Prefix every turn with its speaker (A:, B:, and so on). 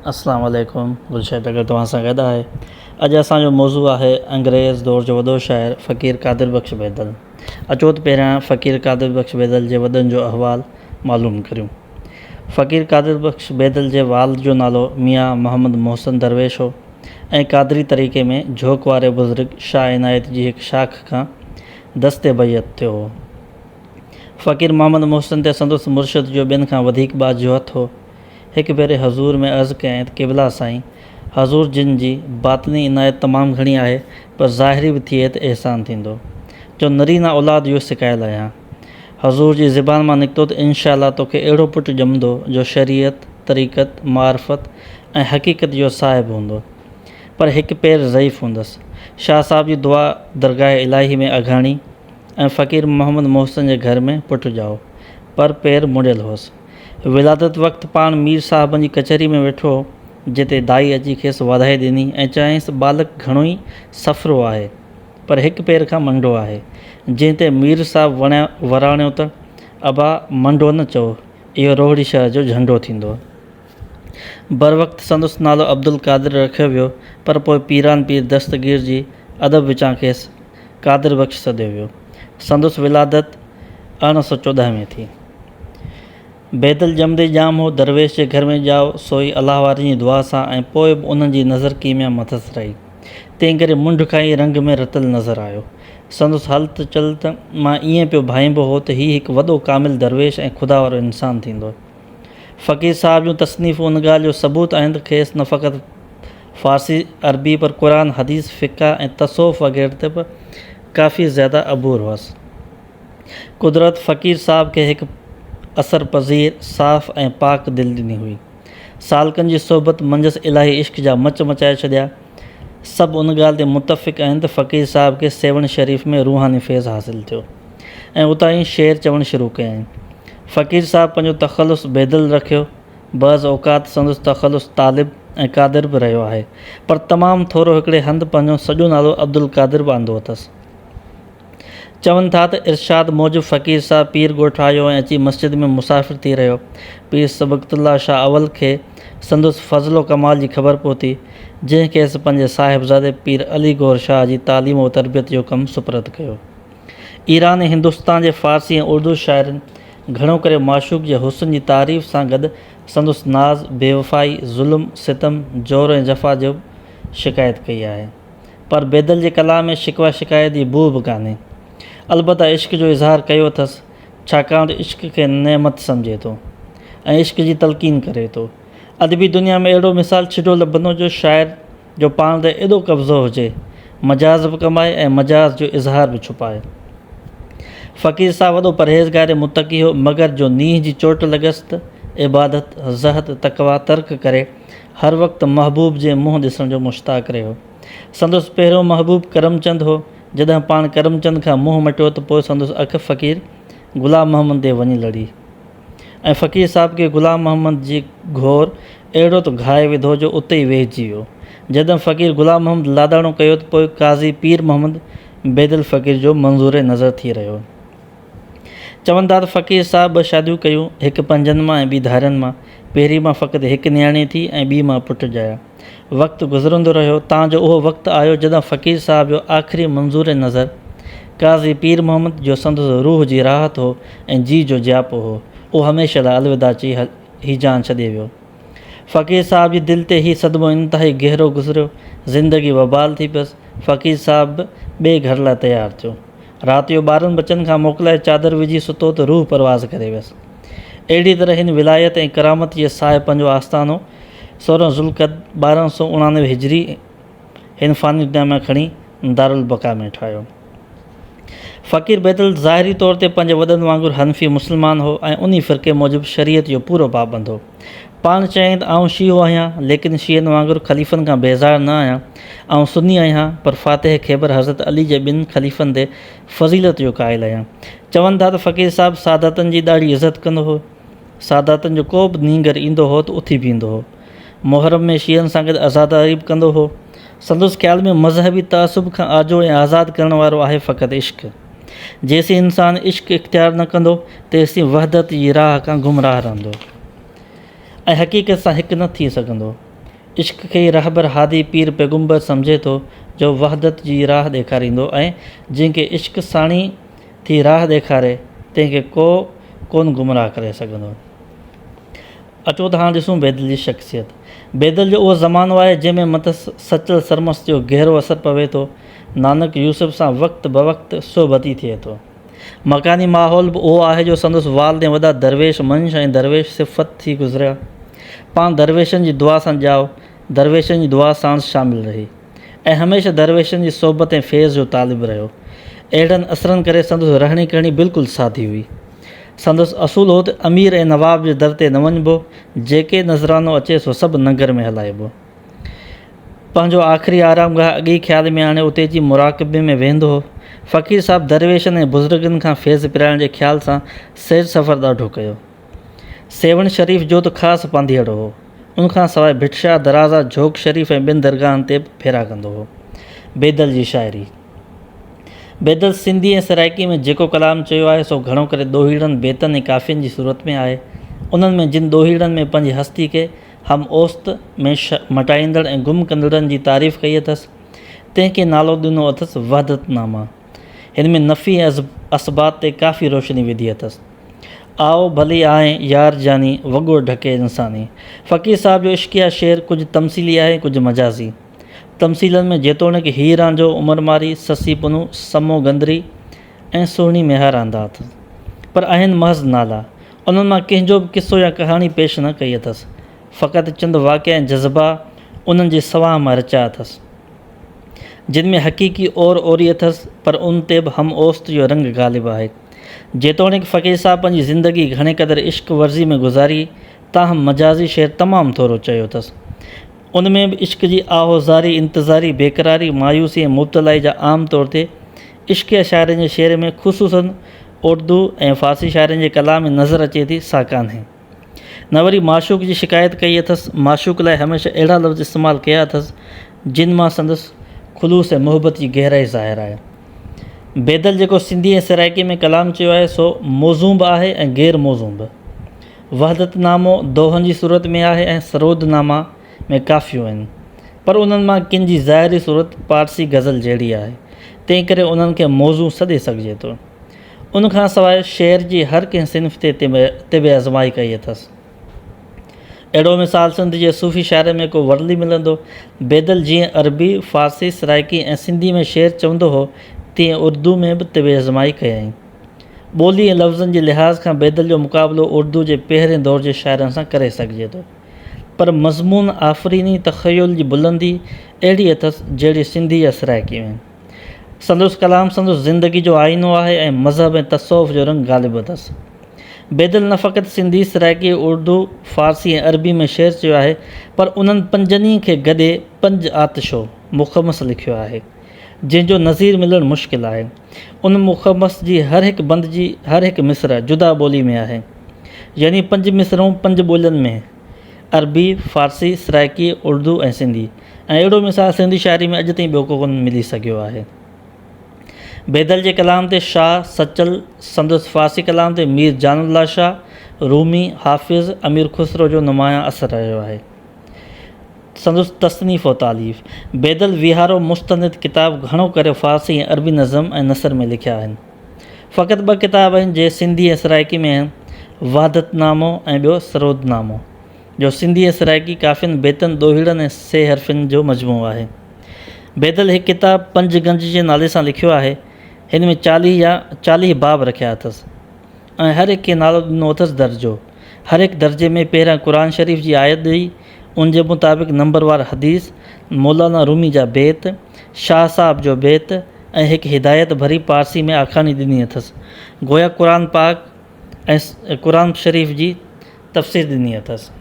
A: अस्सलाम वालेकुम। गुलशद अगर तव्हां सां गॾु आहे। अॼु असांजो मौज़ू आहे अंग्रेज़ दौर जो वॾो शाइर फ़क़ीर क़ादिर बख़्श बैदल। अचो त पहिरियां फ़क़ीर क़ादिर बख़्श बैदल जे वॾनि जो अहवालु मालूम करियूं। फ़क़ीर क़ादिर बख़्श बैदल जे वालिद जो नालो मियां मोहम्मद मोहसिन दरवेश हो ऐं क़ादरी तरीक़े में झोंक वारे बुज़ुर्ग शाह इनायत जी हिकु शाख़ खां दस्ते बैत थियो हो। फ़क़ीर मोहम्मद मोहसिन ते संदसि मुर्शिद जो ॿियनि खां वधीक बाझो हथु हो। हिकु भेरे हज़ूर में अर्ज़ु कयईं त क़िबला साईं, हज़ूर जिन जी बातिनी इनायत तमामु घणी आहे पर ज़ाहिरी बि थिए त अहसान थींदो। जो नरीना औलाद इहो सिकायल आहियां। हज़ूर जी ज़बान मां निकितो त इनशा अल्लाह तोखे अहिड़ो पुटु ॼमंदो जो शरीयत, तरीक़त, मारिफत ऐं हक़ीक़त जो साहिबु हूंदो, पर हिकु पेर ज़ईफ़ हूंदसि। शाह साहिब जी दुआ दरगाह इलाही में अघाणी ऐं फ़क़ीर मोहम्मद मोहसिन जे घर में पुटु ॼाओ, पर पेर मुड़ियल हुअसि। विलादत वक़्तु पाण मीर साहिबनि जी कचहरी में वेठो हो, जिते दाई अची खेसि वाधाई ॾिनी ऐं चयाईंसि बालक घणो ई सफ़रो आहे, पर हिकु पेर खां मंडो आहे। जंहिं ते मीर साहिबु वराणियो त अबा मंडो न चओ, इहो रोहिड़ी शहर जो झंडो थींदो। बर वक़्तु संदसि नालो अब्दुल क़ादिर रखियो वियो, पर पोइ पीरान पीर दस्तगीर जी अदब विचां खेसि क़ादिर बख़्श सदियो वियो। संदसि विलादत 1814 में थी। बैदल ॼमंदे ॼाम हो, दरवेश जे घर में ॼाओ सोई अलाह वारनि जी दुआ सां, ऐं पोइ बि उन्हनि जी नज़र कीमिया मथसि रही। तंहिं करे मुंड खाई रंग में रतल नज़र आयो। संदसि हलत चलत मां ईअं पियो भाईंबो हो त हीउ हिकु वॾो कामिल दरवेश ऐं ख़ुदा वारो इंसानु थींदो। फ़क़ीर साहिब जूं तसनीफ़ूं उन ॻाल्हि जो सबूत आहिनि त खेसि न फ़क़ति फ़ारसी अरबी पर क़ुरान, हदीस, फ़िक़ा ऐं तसौफ़ वग़ैरह ते बि काफ़ी ज़्यादा अबूर हुअसि। कुदरत फ़क़ीर साहिब खे हिकु असर पज़ीर, साफ़ ऐं पाक दिलि ॾिनी हुई। सालकनि जी सोबत मंझसि इलाही इश्क जा मच मचाए छॾिया। सभु उन ॻाल्हि ते मुतफ़िक़ आहिनि त फ़क़ीर साहिब खे सेवण शरीफ़ में रूहानी फैज़ हासिलु थियो ऐं उतां ई शेर चवणु शुरू कयईं। फ़क़ीर साहिबु पंहिंजो तख़लुस बैदल रखियो। बज़ औक़ात संदसि तख़लुस तालिब ऐं क़ादिर बि रहियो आहे, पर तमामु थोरो हिकिड़े हंधि पंहिंजो सॼो नालो अब्दुल क़ादिर बि आंदो अथसि। चवनि था त इरशाद मूजिबि फ़क़ीर साहिबु पीर ॻोठु आयो ऐं अची मस्जिद में मुसाफ़िर थी रहियो। पीर सबक़तुल्लाह शाह अवल खे संदसि फ़ज़लो कमाल जी ख़बर पहुती, जंहिं खेसि पंहिंजे साहिबज़ादे पीर अली गौर शाह जी तालीम ऐं तरबियत जो कमु सुपुर्द कयो। ईरान ऐं हिंदुस्तान जे फ़ारसी ऐं उर्दू शाइरनि घणो करे माशूक़ जे हुस्न जी तारीफ़ सां गॾु संदसि नाज़, बेवफ़ाई, ज़ुल्म, सितम, जोर ऐं जफ़ा जो शिकायत कई आहे, पर बैदल जे कलाम में शिकवा शिकायत जी बू बि कान्हे। अलबत्ता इश्क जो इज़हार कयो अथसि, छाकाणि त इश्क खे नेमत सम्झे थो ऐं इश्क जी तलक़ीन करे थो। अदबी दुनिया में अहिड़ो मिसाल छिॾो लभंदो जो शाइर जो पाण ते एॾो कब्ज़ो हुजे, मजाज़ बि कमाए ऐं मजाज़ जो इज़हार बि छुपाए। फ़क़ीर साहिबु वॾो परहेज़गार मुतक़ी हो, मगर जो नींहं जी चोट लॻसि त इबादत, ज़हद, तक़वा तर्क करे हर वक़्तु महबूब जे मुंहुं ॾिसण जो मुश्ताक़ रहियो। संदसि पहिरियों महबूब करमचंद हो। जॾहिं पाण करमचंद खां मुंहुं मटियो त पोइ संदसि अखि फ़क़ीर ग़ुलाम मोहम्मद ते वञी लड़ी ऐं फ़क़ीर साहिब खे ग़ुलाम मोहम्मद जी घोर अहिड़ो त घाए विधो जो उते ई वेहिजी वियो। जॾहिं फ़क़ीर ग़ुलाम मोहम्मद लाॾाणो कयो त पोइ क़ाज़ी पीर मोहम्मद बैदल फ़क़ीर जो मंज़ूर नज़र थी रहियो। चवनि था त फ़क़ीर साहिबु 2 शादियूं कयूं, हिकु 5 मां ऐं ॿी धारियुनि मां। पहिरीं मां फ़क़ति हिकु नियाणी थी ऐं ॿी मां पुटु ॼाया। वक़्तु गुज़रंदो रहियो, तव्हांजो उहो वक़्तु आयो जॾहिं फ़क़ीर साहिब जो आख़िरी मंज़ूर नज़र क़ाज़ी पीर मोहम्मद जो संदसि रूह जी राहत हो ऐं जी जो जियापो हो, उहो हमेशह लाइ अलविदा चई ही जान छॾे वियो। फ़क़ीर साहिब जी दिलि ते हीउ सदमो इंतिहाई गहरो गुज़रियो। ज़िंदगी वबाल थी पियसि। फ़क़ीर साहिबु ॿिए घर लाइ तयारु थियो। राति जो 12 बचनि खां मोकिलाए चादर विझी सुतो त रूह परवाज़ करे वियसि। अहिड़ी तरह हिन विलायत ऐं करामत जे साहिब पंहिंजो आस्थानो 16 ज़ुल्क़द 1299 हिजरी हिन फ़ानी दुनिया में खणी दारुल बक़ा में ठाहियो। फ़क़ीर बैदल ज़ाहिरी तौर ते पंहिंजे वॾनि वांगुरु हनफ़ी मुस्लमान हो ऐं उन फ़िरक़े मूजिबि शरीयत जो पूरो पाबंद हो। पाण चई त आउं शीहो आहियां, लेकिन शीहनि वांगुरु ख़लीफ़नि खां बेज़ार न आहियां। ऐं सुन्नी आहियां, पर फ़ातिह ख़ैबर हज़रत अली जे 2 ख़लीफ़नि ते फ़ज़ीलत जो क़ाइल आहियां। चवनि था त फ़क़ीर साहिबु सादातनि जी ॾाढी इज़त कंदो हो। सादातनि जो को बि नींगर ईंदो हो त उथी बीहंदो हो। मुहर्रम में शीहनि सां गॾु अज़ादारी बि कंदो हो। संदसि ख़्याल में मज़हबी तअसुब खां आजो ऐं आज़ादु करण वारो आहे फ़क़ति इश्क। जेसीं इंसानु इश्क इख़्तियार न कंदो, तेसीं वहदत जी राह खां गुमराह रहंदो ऐं हक़ीक़त सां हिकु न थी सघंदो। इश्क खे ई रहबर हादी पीर पैगुंबर सम्झे थो, जो वहदत जी राह ॾेखारींदो ऐं जंहिंखे इश्क साणी थी राह ॾेखारे तंहिंखे को कोन गुमराह करे सघंदो। अचो त हाणे ॾिसूं बैदल जी शख़्सियत। बैदल जो उहो ज़मानो आहे जंहिंमें मथसि सचल सरमस जो गहरो असरु पवे थो। नानक यूसुफ सां वक़्तु ब वक़्तु सोबती थिए थो। मकानी माहौल बि उहो आहे जो संदसि वालदे वॾा दरवेश मंश ऐं दरवेश सिफ़त थी गुज़रिया। पाण दरवेशनि जी दुआ सां ॼाओ, दरवेशनि जी दुआ सां शामिलु रही ऐं हमेशह दरवेशनि जी सोबत ऐं फैज़ जो तालिबु रहियो। अहिड़नि असरनि करे संदसि रहणी करणी बिल्कुलु सादी हुई। संदसि असूल हो त अमीर ऐं नवाब जे दर ते न वञिबो, जेके नज़रानो अचे सो सभु नगर में हलाइबो। पंहिंजो आख़िरी आरामगाह अॻी ख़्याल में हाणे उते जी मुराक़बे में वेंदो हो। फ़क़ीर साहिबु दरवेशनि ऐं बुज़ुर्गनि खां फैज़ पिराइण जे ख़्याल सां सैर सफ़र ॾाढो कयो। सेवण शरीफ़ जो त ख़ासि पांधीअड़ो हो। उनखां सवाइ भिटशा, दराज़ा, झोक शरीफ़ ऐं ॿियनि दरगाहनि ते बि फेरा कंदो हो। बैदल जी शाइरी। बैदल सिंधी ऐं सराइकी में जेको कलाम चयो आहे सो घणो करे ॾोहीड़नि, बेतनि ऐं काफ़ियुनि जी सूरत में आहे। उन्हनि में जिन ॾोहीड़नि में पंहिंजी हस्ती खे हम ओस्त में मटाईंदड़ ऐं गुम कंदड़नि जी तारीफ़ कई अथसि, तंहिंखे नालो ॾिनो अथसि वहदतनामा। हिन में नफ़ी ऐं असबात ते काफ़ी रोशनी विधी अथसि। आओ भली आहे यार जानी, वॻो ढके इंसानी। फ़क़ीर साहिब जो इश्किया शेर कुझु तमसीली आहे, कुझु मजाज़ी। तमसीलनि में जेतोणीकि हीर रांझो, उमरमारी, ससी पुनू, समो गंदरी ऐं सुहिणी मेहर आंदा अथसि, पर आहिनि महज़ नाला। उन्हनि मां कंहिंजो बि किसो या कहाणी पेश न कई अथसि। फ़क़ति चंद वाक़िआ ऐं जज़्बा उन्हनि जे सवाह मां रचिया अथसि, जिन में हक़ीक़ी ओर ओरी अथसि, पर उन ते बि हम ओस्त जो रंग ग़ालिबु आहे। जेतोणीकि फ़क़ीर साहिबु पंहिंजी ज़िंदगी घणे क़दुरु इश्क वर्ज़ी में गुज़ारी, ताहम मजाज़ी शेर तमामु थोरो चयो अथसि। उन में बि इश्क जी आहोज़ारी, इंतज़ारी, बेक़रारी, मायूसी ऐं मुब्तलाई जा आम तौर ते इश्क़ शाइरनि जे शेर में ख़ुसूसन उर्दू ऐं फ़ारसी शाइरनि जे कलाम में नज़र अचे थी, सा कान्हे। न वरी माशूक़ जी शिकायत कई अथसि। माशूक़ लाइ हमेशह अहिड़ा लफ़्ज़ इस्तेमालु कया अथसि जिन मां संदसि ख़ुलूस ऐं मुहबत जी गहराई ज़ाहिर आहे। बैदल जेको सिंधी ऐं सराइकी में कलाम चयो आहे सो मौज़ू बि आहे ऐं गैर मौज़ू बि। वहदतनामो दोहनि जी सूरत में आहे ऐं सरोदनामा में काफ़ियूं आहिनि, पर उन्हनि मां किन जी ज़ाहिरी सूरत पारसी गज़ल जहिड़ी आहे, तंहिं करे उन्हनि खे मौज़ू सॾे सघिजे थो। उनखां सवाइ शेर जी हर कंहिं सिन्फ़ ते बि आज़माई कई अथसि। अहिड़ो मिसाल सिंध जे सूफ़ी शाइर में को वर्ली मिलंदो। बैदल जीअं अरबी, फ़ारसी, सराइकी ऐं सिंधी में शेर चवंदो हो, तीअं उर्दू में बि तिबे आज़माई कयईं। ॿोली ऐं लफ़्ज़नि जे लिहाज़ खां बैदल जो मुक़ाबिलो उर्दू जे पहिरें दौर जे शाइरनि सां करे सघिजे थो, पर मज़मून, आफ़रीनी, तख़य्युल जी बुलंदी अहिड़ी अथसि जहिड़ी सिंधी या सराइकी में। संदसि कलाम संदसि ज़िंदगी जो आईनो आहे ऐं मज़हब ऐं तसव्वुफ़ जो रंग ग़ालिबु अथसि। बैदल न फ़क़ति सिंधी, सराइकी, उर्दू, फ़ारसी ऐं अरबी में शेर चयो आहे, पर उन्हनि पंजनी खे गॾे पंज आतिशो मुख़मस लिखियो आहे, जंहिंजो नज़ीर मिलणु मुश्किल आहे। उन मुख़मस जी हर हिकु बंद जी हर हिकु मिसर जुदा ॿोली में आहे, यानी 5 मिसरूं 5 ॿोलियुनि में, अरबी, फ़ारसी, सराइकी, उर्दू ऐं सिंधी। ऐं अहिड़ो मिसाल सिंधी शाइरी में अॼु ताईं ॿियो कोन मिली सघियो आहे। बैदल जे कलाम ते शाह, सचल, संदसि फ़ारसी कलाम ते मीर जानुल्ला शाह, रूमी, हाफ़िज़, अमीर खुसरो जो नुमायां असरु रहियो आहे। संदसि तसनीफ़ और तालीफ़। बैदल विहारो मुस्तनिद किताब घणो करे फ़ारसी ऐं अरबी नज़म ऐं नसर में लिखिया आहिनि। फ़क़ति 2 किताब आहिनि जे सिंधी ऐं सराइकी में आहिनि, वहदतनामो ऐं ॿियो सरोदनामो, जो सिंधी ऐं सराइकी काफ़ियुनि, बेतनि, ॾोहीड़नि ऐं से हरफ़िन जो मजमू आहे। बैदल हिकु किताब पंजगंज जे नाले सां लिखियो आहे। हिन में 40 बाब रखिया अथसि ऐं हर हिकु खे नालो ॾिनो अथसि दर्जो। हर हिकु दर्जे में पहिरियां क़ुर शरीफ़ जी आयत ॾेई, उन जे मुताबिक़ नंबरवार हदीस, मौलाना रूमी जा बेत, शाह साहब जो बेत ऐं हिकु हिदायत भरी पारसी में आखानी ॾिनी अथसि। गोया क़ुर पाक ऐं क़ुर शरीफ़ जी तफ़सीर ॾिनी अथसि।